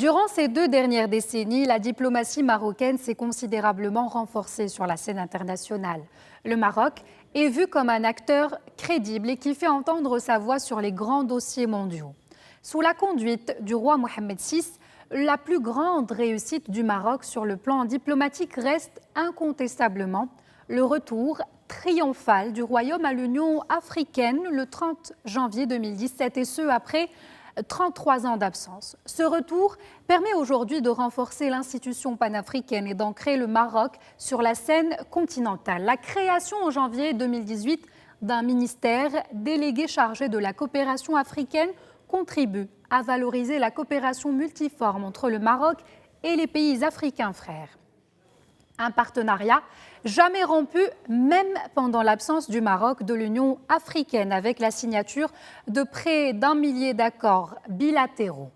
Durant ces 2 dernières décennies, la diplomatie marocaine s'est considérablement renforcée sur la scène internationale. Le Maroc est vu comme un acteur crédible et qui fait entendre sa voix sur les grands dossiers mondiaux. Sous la conduite du roi Mohammed VI, la plus grande réussite du Maroc sur le plan diplomatique reste incontestablement le retour triomphal du royaume à l'Union africaine le 30 janvier 2017 et ce après 33 ans d'absence. Ce retour permet aujourd'hui de renforcer l'institution panafricaine et d'ancrer le Maroc sur la scène continentale. La création en janvier 2018 d'un ministère délégué chargé de la coopération africaine contribue à valoriser la coopération multiforme entre le Maroc et les pays africains frères. Un partenariat jamais rompu, même pendant l'absence du Maroc de l'Union africaine, avec la signature de près d'1 millier d'accords bilatéraux.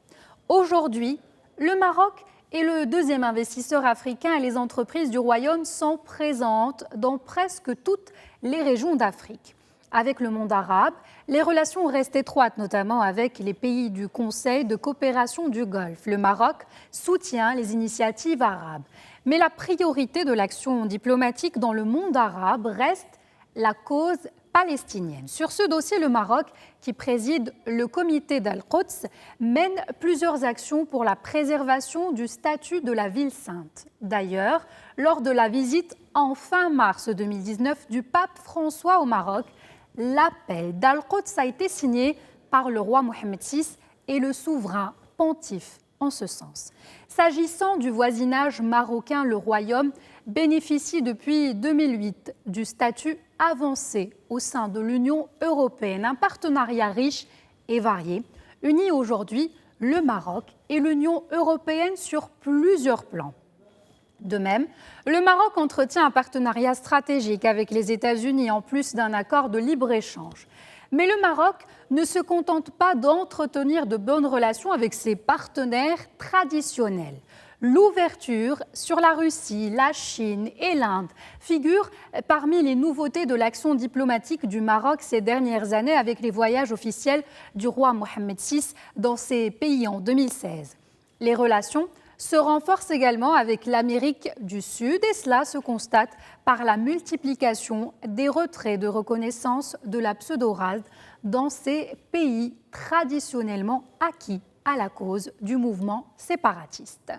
Aujourd'hui, le Maroc est le deuxième investisseur africain et les entreprises du Royaume sont présentes dans presque toutes les régions d'Afrique. Avec le monde arabe, les relations restent étroites, notamment avec les pays du Conseil de coopération du Golfe. Le Maroc soutient les initiatives arabes. Mais la priorité de l'action diplomatique dans le monde arabe reste la cause palestinienne. Sur ce dossier, le Maroc, qui préside le comité d'Al-Quds, mène plusieurs actions pour la préservation du statut de la ville sainte. D'ailleurs, lors de la visite en fin mars 2019 du pape François au Maroc, l'appel d'Al-Quds a été signé par le roi Mohammed VI et le souverain pontife en ce sens. S'agissant du voisinage marocain, le royaume bénéficie depuis 2008 du statut avancé au sein de l'Union européenne, un partenariat riche et varié, unit aujourd'hui le Maroc et l'Union européenne sur plusieurs plans. De même, le Maroc entretient un partenariat stratégique avec les États-Unis en plus d'un accord de libre-échange. Mais le Maroc ne se contente pas d'entretenir de bonnes relations avec ses partenaires traditionnels. L'ouverture sur la Russie, la Chine et l'Inde figurent parmi les nouveautés de l'action diplomatique du Maroc ces dernières années avec les voyages officiels du roi Mohammed VI dans ces pays en 2016. Les relations se renforce également avec l'Amérique du Sud et cela se constate par la multiplication des retraits de reconnaissance de la pseudo-rade dans ces pays traditionnellement acquis à la cause du mouvement séparatiste.